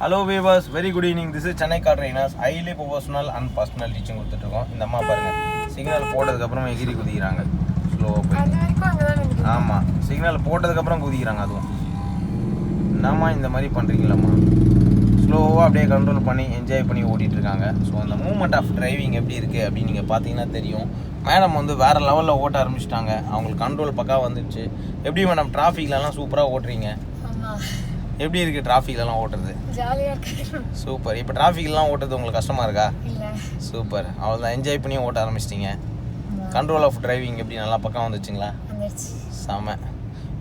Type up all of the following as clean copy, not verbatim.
Hello viewers, very good evening. This is Chennai car trainers. Highly professional and personal teaching கொடுத்துட்ருக்கோம். இந்த அம்மா பாருங்க, signal போட்டதுக்கப்புறம் எகிரி குதிக்கிறாங்க. ஸ்லோவாக போய் ஆமாம், சிக்னல் போட்டதுக்கப்புறம் குதிக்கிறாங்க. அதுவும் என்னம்மா இந்த மாதிரி பண்ணுறீங்களாம்மா? ஸ்லோவாக அப்படியே கண்ட்ரோல் பண்ணி என்ஜாய் பண்ணி ஓட்டிகிட்ருக்காங்க. ஸோ அந்த மூமெண்ட் ஆஃப் டிரைவிங் எப்படி இருக்குது அப்படின்னு நீங்கள் பார்த்தீங்கன்னா தெரியும். மேடம் வந்து வேறு லெவலில் ஓட்ட ஆரம்பிச்சிட்டாங்க. அவங்களுக்கு கண்ட்ரோல் பக்கா வந்துடுச்சு. எப்படி மேடம் டிராஃபிக்லலாம் சூப்பராக ஓட்டுறீங்க? எப்படி இருக்குது டிராஃபிக்லலாம் ஓட்டுறது? ஜாலியாக இருக்கு. சூப்பர். இப்போ டிராஃபிக்லாம் ஓட்டுறது உங்களுக்கு கஷ்டமாக இருக்கா? இல்லை. சூப்பர். அவ்வளோதான், என்ஜாய் பண்ணி ஓட்ட ஆரம்பிச்சிட்டிங்க. கண்ட்ரோல் ஆஃப் டிரைவிங் எப்படி நல்லா பக்கம் வந்துச்சுங்களா? செம்ம.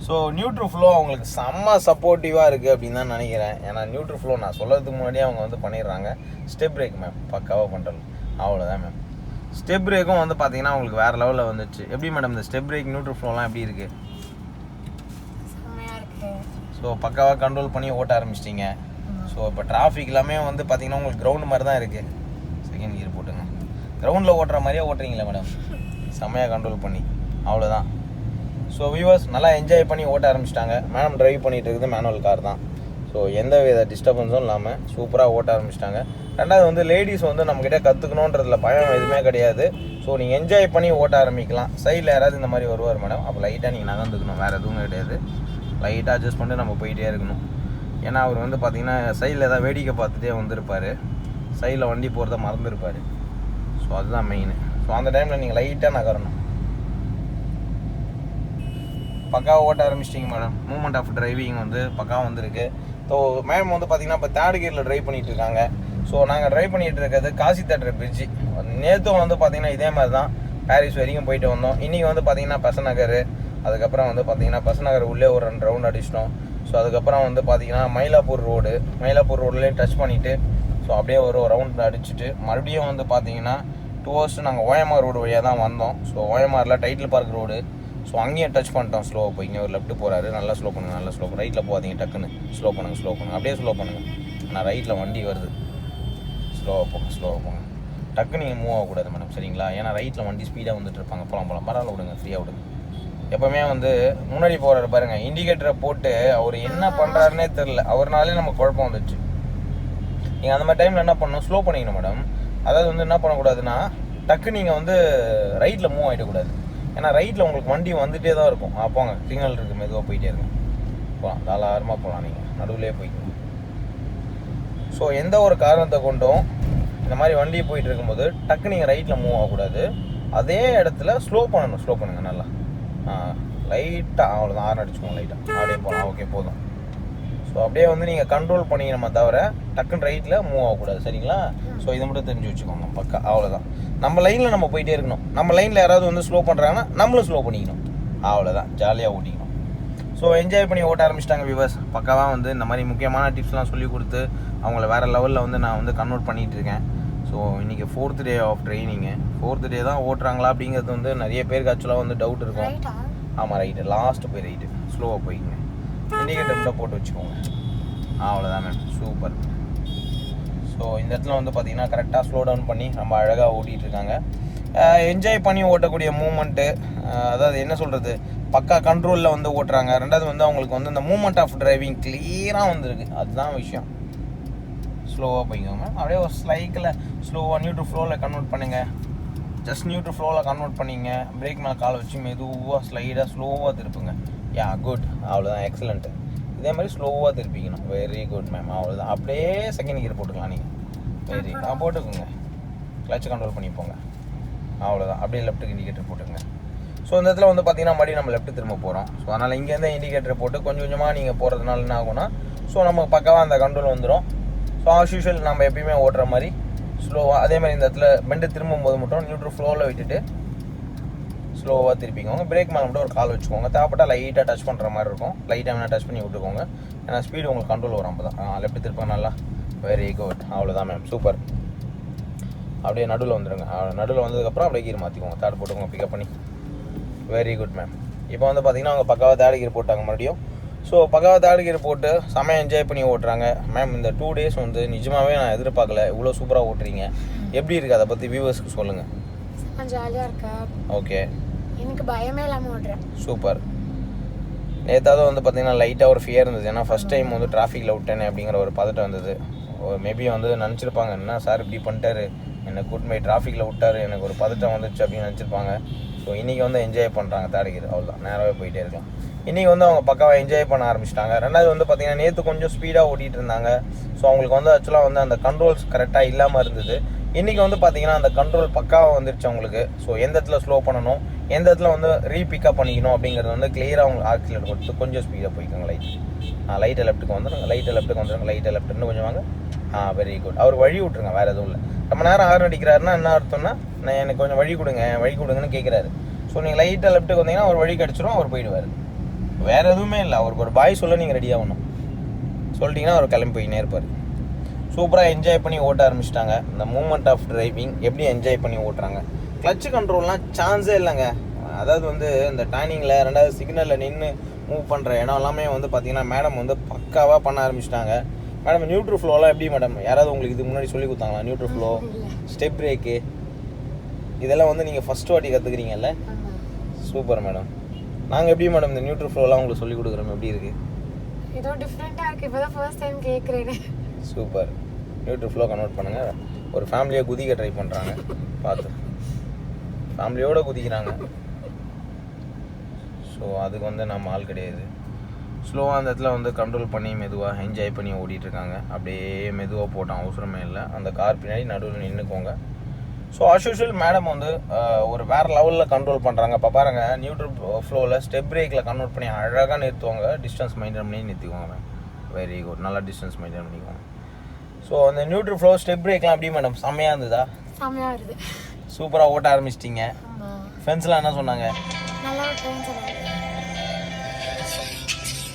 ஸோ நியூட்ரு ஃப்ளோ அவங்களுக்கு செம்ம சப்போர்ட்டிவாக இருக்குது அப்படின்னு தான் நினைக்கிறேன். ஏன்னா நியூட்ரு ஃப்ளோ நான் சொல்கிறதுக்கு முன்னாடியே அவங்க வந்து பண்ணிடுறாங்க. ஸ்டெப் பிரேக் மேம் பக்காவாக பண்ணுறது. அவ்வளோதான் மேம். ஸ்டெப் பிரேக்கும் வந்து பார்த்தீங்கன்னா அவங்களுக்கு வேறு லெவலில் வந்துச்சு. எப்படி மேடம் இந்த ஸ்டெப் பிரேக் நியூட்ரு ஃப்ளோலாம் எப்படி இருக்குது? ஸோ பக்காவாக கண்ட்ரோல் பண்ணி ஓட்ட ஆரம்பிச்சிட்டிங்க. ஸோ இப்போ டிராஃபிக் எல்லாமே வந்து பார்த்தீங்கன்னா உங்களுக்கு கிரவுண்டு மாதிரி தான் இருக்குது. செகண்ட் கியர் போட்டுங்க. கிரவுண்டில் ஓட்டுற மாதிரியே ஓட்டுறீங்களா மேடம்? செம்மையாக கண்ட்ரோல் பண்ணி. அவ்வளோதான். ஸோ வியூவர்ஸ் நல்லா என்ஜாய் பண்ணி ஓட்ட ஆரம்பிச்சிட்டாங்க. மேடம் ட்ரைவ் பண்ணிகிட்டு இருக்குது மேனுவல் கார் தான். ஸோ எந்த வித டிஸ்டர்பன்ஸும் இல்லாமல் சூப்பராக ஓட்ட ஆரம்பிச்சிட்டாங்க. ரெண்டாவது வந்து லேடிஸ் வந்து நம்மக்கிட்ட கற்றுக்கணுன்றதுல பயம் எதுவுமே கிடையாது. ஸோ நீங்கள் என்ஜாய் பண்ணி ஓட்ட ஆரம்பிக்கலாம். சைடில் யாராவது இந்த மாதிரி வருவார் மேடம், அப்போ லைட்டாக நீங்கள் நகர்ந்துக்கணும், வேறு எதுவும் கிடையாது. லைட்டாக அட்ஜஸ்ட் பண்ணிட்டு நம்ம போயிட்டே இருக்கணும். ஏன்னா அவர் வந்து பார்த்திங்கன்னா சைடில் ஏதாவது வேடிக்கை பார்த்துட்டே வந்திருப்பார். சைடில் வண்டி போகிறத மறந்துருப்பார். ஸோ அதுதான் மெயின். ஸோ அந்த டைமில் நீங்கள் லைட்டாக நகரணும். பக்காவாக ஓட்ட ஆரம்பிச்சிட்டிங்க மேடம். மூமெண்ட் ஆஃப் டிரைவிங் வந்து பக்காவாக வந்துருக்கு. ஸோ மேம் வந்து பார்த்திங்கன்னா இப்போ தேர்ட் கியரில் ட்ரைவ் பண்ணிகிட்டு இருக்காங்க. ஸோ நாங்கள் ட்ரைவ் பண்ணிகிட்டு இருக்கிறது காசி தேட்டர் பிரிட்ஜு. நேற்றும் வந்து பார்த்திங்கன்னா இதே மாதிரி தான் பாரிஸ் வரைக்கும் போயிட்டு வந்தோம். இன்றைக்கி வந்து பார்த்திங்கன்னா பெசநகர், அதுக்கப்புறம் வந்து பார்த்திங்கன்னா பெசநகர் உள்ளே ஒரு 2 ரவுண்ட் அடிச்சிட்டோம். ஸோ அதுக்கப்புறம் வந்து பார்த்திங்கன்னா மயிலாப்பூர் ரோட்லேயும் டச் பண்ணிவிட்டு ஸோ அப்படியே ஒரு ரவுண்ட் அடிச்சுட்டு மறுபடியும் வந்து பார்த்திங்கன்னா டுவர்ஸ் நாங்கள் ஓஎம்ஆர் ரோடு வழியாக தான் வந்தோம். ஸோ ஓஎம்ஆரில் டைட்டில் பார்க் ரோடு. ஸோ அங்கேயும் டச் பண்ணிட்டோம். ஸ்லோவாக போய் இங்கே ஒரு லெஃப்ட் போகிறாரு, நல்லா ஸ்லோ பண்ணுங்கள், நல்லா ஸ்லோ ரைட்டில் போகாதீங்க, டக்குன்னு ஸ்லோ பண்ணுங்கள், அப்படியே ஸ்லோ பண்ணுங்கள். ஆனால் ரைட்டில் வண்டி வருது, ஸ்லோவாக போங்க. டக்குன்னு நீங்கள் மூவ் ஆகக்கூடாது மேடம், சரிங்களா? ஏன்னா ரைட்டில் வண்டி ஸ்பீடாக வந்துட்டு இருப்பாங்க. போகலாம் பரவாயில்ல, விடுங்க, ஃப்ரீயாக விடுங்க. எப்போவுமே வந்து முன்னாடி போகிறாரு பாருங்கள், இண்டிகேட்டரை போட்டு அவர் என்ன பண்ணுறாருன்னே தெரில. அவர்னாலே நமக்கு குழப்பம் வந்துடுச்சு. நீங்கள் அந்த மாதிரி டைமில் என்ன பண்ணணும், ஸ்லோ பண்ணிக்கணும் மேடம். அதாவது வந்து என்ன பண்ணக்கூடாதுன்னா டக்கு நீங்கள் வந்து ரைட்டில் மூவ் ஆகிடக்கூடாது. ஏன்னா ரைட்டில் உங்களுக்கு வண்டி வந்துகிட்டே தான் இருக்கும். போங்க, சிக்னல் இருக்குது, மெதுவாக போயிட்டே இருங்க. போகலாம், தாராளமாக போகலாம், நீங்கள் நடுவிலே போய்க்கணும். ஸோ எந்த ஒரு காரணத்தை கொண்டும் இந்த மாதிரி வண்டி போயிட்டு இருக்கும்போது டக்கு நீங்கள் ரைட்டில் மூவ் ஆகக்கூடாது. அதே இடத்துல ஸ்லோ பண்ணுங்கள் நல்லா. லைட்டாக அவ்வளோதான், ஆர்ன் அடிச்சுக்கோங்க, லைட்டாக அப்படியே போகலாம். ஓகே, போதும். ஸோ அப்படியே வந்து நீங்கள் கண்ட்ரோல் பண்ணிக்கணுமா தவிர டக்குன்னு ரைட்டில் மூவ் ஆகக்கூடாது, சரிங்களா? ஸோ இதை மட்டும் தெரிஞ்சு வச்சுக்கோங்க பக்கா. அவ்வளோதான். நம்ம லைனில் நம்ம போயிட்டே இருக்கணும். நம்ம லைனில் யாராவது வந்து ஸ்லோ பண்ணுறாங்கன்னா நம்மளும் ஸ்லோ பண்ணிக்கணும். அவ்வளோதான், ஜாலியாக ஓட்டிக்கணும். ஸோ என்ஜாய் பண்ணி ஓட்ட ஆரம்பிச்சிட்டாங்க வியூவர்ஸ். பக்காவாக வந்து இந்த மாதிரி முக்கியமான டிப்ஸ்லாம் சொல்லி கொடுத்து அவங்கள வேறு லெவலில் வந்து நான் வந்து கன்வெர்ட் பண்ணிகிட்டு இருக்கேன். ஸோ இன்றைக்கி 4th day of training. 4th டே தான் ஓட்டுறாங்களா அப்படிங்கிறது வந்து நிறைய பேருக்கு ஆக்சுவலாக வந்து டவுட் இருக்கும். ஆமாம், ரைட்டு, லாஸ்ட்டு போய் ரைட்டு, ஸ்லோவாக போய்க்குங்க. இண்டிகேட்டர் மட்டும் போட்டு வச்சுக்கோங்க. அவ்வளோதான் மேம், சூப்பர். ஸோ இந்த இடத்துல வந்து பார்த்திங்கன்னா கரெக்டாக ஸ்லோ டவுன் பண்ணி ரொம்ப அழகாக ஓட்டிகிட்டு இருக்காங்க. என்ஜாய் பண்ணி ஓட்டக்கூடிய மூமெண்ட்டு, அதாவது என்ன சொல்கிறது, பக்கா கண்ட்ரோலில் வந்து ஓட்டுறாங்க. ரெண்டாவது வந்து அவங்களுக்கு வந்து இந்த மூமெண்ட் ஆஃப் டிரைவிங் கிளியராக வந்துருக்கு. அதுதான் விஷயம். ஸ்லோவாக போய்க்கோங்க. அப்படியே ஒரு ஸ்லைக்கில் ஸ்லோவாக நியூட்ரு ஃப்ளோவில் கன்வெர்ட் பண்ணுங்கள். ஜஸ்ட் நியூட்ரு ஃப்ளோவில் கன்வெர்ட் பண்ணிங்க. பிரேக் மேலே காலை வச்சு மெதுவாக ஸ்லைடாக ஸ்லோவாக திருப்புங்க. யா, குட். அவ்வளோதான், எக்ஸலண்ட்டு. இதே மாதிரி ஸ்லோவாக திருப்பிக்கணும். Very good ma'am. அவ்வளோதான். அப்படியே செகண்ட் கியர் போட்டுக்கலாம் நீங்கள். வெரி போட்டுக்கோங்க. கிளச்சு கண்ட்ரோல் பண்ணி போங்க. அவ்வளோதான். அப்படியே லெஃப்ட்டுக்கு இண்டிகேட்டர் போட்டுங்க. ஸோ இந்த இடத்துல வந்து பார்த்திங்கன்னா மறுபடியும் நம்ம லெஃப்ட்டு திரும்ப போகிறோம். ஸோ அதனால் இங்கேருந்து இண்டிகேட்டர் போட்டு கொஞ்சம் கொஞ்சமாக நீங்கள் போகிறதுனால என்ன ஆகும்னா ஸோ நமக்கு பக்காவாக அந்த கண்ட்ரோல் வந்துடும். ஸோ ஆஸ் யூஷுவல் நம்ம எப்பயுமே ஓட்டுற மாதிரி ஸ்லோவாக அதே மாதிரி இந்த இடத்துல பெண்டு திரும்பும்போது மட்டும் நியூட்ரு ஃப்ளோவில் விட்டுட்டு ஸ்லோவாக திருப்பிக்கோங்க. பிரேக் மேலே மட்டும் ஒரு கால் வச்சுக்கோங்க. தேவைப்பட்டால் லைட்டாக டச் பண்ணுற மாதிரி இருக்கும். லைட்டாக வேணால் டச் பண்ணி விட்டுக்கோங்க. ஏன்னா ஸ்பீடு உங்களுக்கு கண்ட்ரோல் வரும். அப்போ தான் லெஃப்ட் திருப்பங்க நல்லா. Very good. அவ்வளோதான் மேம், சூப்பர். அப்படியே நடுவில் வந்துடுங்க. நடுவில் வந்ததுக்கப்புறம் அப்படியே கீர் மாற்றிக்கோங்க. தேர்ட் போட்டுக்கோங்க, பிக்கப் பண்ணி. Very good ma'am. இப்போ வந்து பார்த்திங்கன்னா அவங்க பக்காவாக தேர்ட் கீர் போட்டாங்க மறுபடியும். ஸோ பக்காவாக தேர்ட் கீர் போட்டு செம்மையாக என்ஜாய் பண்ணி ஓட்டுறாங்க மேம். இந்த 2 டேஸ் வந்து நிஜமாகவே நான் எதிர்பார்க்கல, இவ்வளோ சூப்பராக ஓட்டுறீங்க. எப்படி இருக்குது அதை பற்றி வியூவர்ஸ்க்கு சொல்லுங்கள். ஜாலியாக இருக்கா? ஓகே, எனக்கு பயமே இல்லாமல் ஓட்டுறேன். சூப்பர். நேற்றாவது வந்து பார்த்தீங்கன்னா லைட்டாக ஒரு ஃபியர் இருந்தது. ஏன்னா ஃபஸ்ட் டைம் வந்து டிராஃபிக்கில் விட்டேனே அப்படிங்கிற ஒரு பதட்டம் இருந்தது. மேபி வந்து நினச்சிருப்பாங்க, என்ன சார் இப்படி பண்ணிட்டாரு, என்னை கூட்டு போய் டிராஃபிக்கில் விட்டார், எனக்கு ஒரு பதட்டம் வந்துச்சு அப்படின்னு நினச்சிருப்பாங்க. ஸோ இன்றைக்கி வந்து என்ஜாய் பண்ணுறாங்க தாடிக்கிறது, அவ்வளோதான், நேராகவே போயிட்டே இருக்கலாம். இன்றைக்கி வந்து அவங்க பக்காவாக என்ஜாய் பண்ண ஆரம்பிச்சிட்டாங்க. ரெண்டாவது வந்து பார்த்திங்கன்னா நேற்று கொஞ்சம் ஸ்பீடாக ஓட்டிகிட்டு இருந்தாங்க. ஸோ அவங்களுக்கு வந்து ஆக்சுவலாக வந்து அந்த கண்ட்ரோல்ஸ் கரெக்டாக இல்லாமல் இருந்தது. இன்றைக்கி வந்து பார்த்திங்கன்னா அந்த கண்ட்ரோல் பக்காவாக வந்துருச்சு அவங்களுக்கு. ஸோ எந்த இடத்துல ஸ்லோ பண்ணணும், எந்த இடத்துல வந்து ரீபிக்கப் பண்ணிக்கணும் அப்படிங்கிறது வந்து கிளியராக அவங்க ஆக்சிலேட் கொடுத்து கொஞ்சம் ஸ்பீடாக போய்க்கோங்க. லைட்டை லெஃப்ட்டுக்கு வந்துடுங்க, லைட்டை லெஃப்ட்டுன்னு கொஞ்சம் வாங்க. Very good. அவர் வழி விட்ருங்க, வேறு எதுவும் இல்லை. ரொம்ப நேரம் ஹார்ன் அடிக்கிறாருன்னா என்ன அர்த்தம்னா, நான் எனக்கு கொஞ்சம் வழி கொடுங்கன்னு கேட்குறாரு. ஸோ நீங்கள் லைட்டாக லெஃப்ட்டுக்கு வந்தீங்கன்னா அவர் வழி கிடச்சிரும், அவர் போயிடுவார். வேறு எதுவுமே இல்லை. அவருக்கு ஒரு பாய் சொல்ல நீங்கள் ரெடி ஆகணும். சொல்லிட்டீங்கன்னா அவர் கிளம்பி போயினே இருப்பார். சூப்பராக என்ஜாய் பண்ணி ஓட்ட ஆரம்பிச்சிட்டாங்க. இந்த மூமெண்ட் ஆஃப் டிரைவிங் எப்படி என்ஜாய் பண்ணி ஓட்டுறாங்க. கிளச்சு கண்ட்ரோல்லாம் சான்ஸே இல்லைங்க. அதாவது வந்து இந்த டர்னிங்கில் ரெண்டாவது சிக்னலில் நின்று மூவ் பண்ணுற இடம் எல்லாமே வந்து பார்த்திங்கன்னா மேடம் வந்து பக்காவாக பண்ண ஆரம்பிச்சிட்டாங்க. மேடம் நியூட்ரல் ஃப்ளோலாம் எப்படி மேடம், யாராவது உங்களுக்கு இதுக்கு முன்னாடி சொல்லி கொடுத்தாங்களா? நியூட்ரல் ஃப்ளோ, ஸ்டெப் பிரேக்கு, இதெல்லாம் வந்து நீங்கள் ஃபஸ்ட்டு வாட்டி கற்றுக்குறீங்கல்ல? Super madam. நாங்கள் எப்படி மேடம் இந்த நியூட்ரல் ஃப்ளோலாம் உங்களுக்கு சொல்லி கொடுக்குறோம், எப்படி இருக்குது? ஏதோ டிஃப்ரெண்ட்டாக இருக்குது, இப்போ தான் ஃபர்ஸ்ட் டைம் கேட்குறேன். சூப்பர். நியூட்ரல் ஃப்ளோ கன்வெர்ட் பண்ணுங்கள். ஒரு ஃபேமிலியாக குதிக்க ட்ரை பண்ணுறாங்க, பார்த்து ஃபேமிலியோடு குதிக்கிறாங்க. ஸோ அதுக்கு வந்து நம்ம ஆள் கிடையாது. ஸ்லோவாக அந்த இடத்துல வந்து கண்ட்ரோல் பண்ணி மெதுவாக என்ஜாய் பண்ணி ஓடிட்டுருக்காங்க. அப்படியே மெதுவாக போட்டால் அவசரமே இல்லை. அந்த கார் பின்னாடி நடுவில் நின்றுக்கோங்க. ஸோ அஸ்யூஷுவல் மேடம் வந்து ஒரு வேறு லெவலில் கண்ட்ரோல் பண்ணுறாங்க. இப்போ பாருங்கள், நியூட்ரல் ஃப்ளோவில் ஸ்டெப் பிரேக்கில் கன்வெர்ட் பண்ணி அழகாக நிறுத்துவாங்க. டிஸ்டன்ஸ் மெயின்டைன் பண்ணி நிறுத்திக்குவாங்க. Very good. நல்லா டிஸ்டன்ஸ் மெயின்டைன் பண்ணிக்குவாங்க. ஸோ அந்த நியூட்ரல் ஃப்ளோ ஸ்டெப் பிரேக்லாம் எப்படி மேடம், செம்மையாக இருந்ததா? செம்மையாக இருக்குது. சூப்பராக ஓட்ட ஆரம்பிச்சிட்டிங்க. ஃப்ரெண்ட்ஸ்லாம் என்ன சொன்னாங்க? நல்லா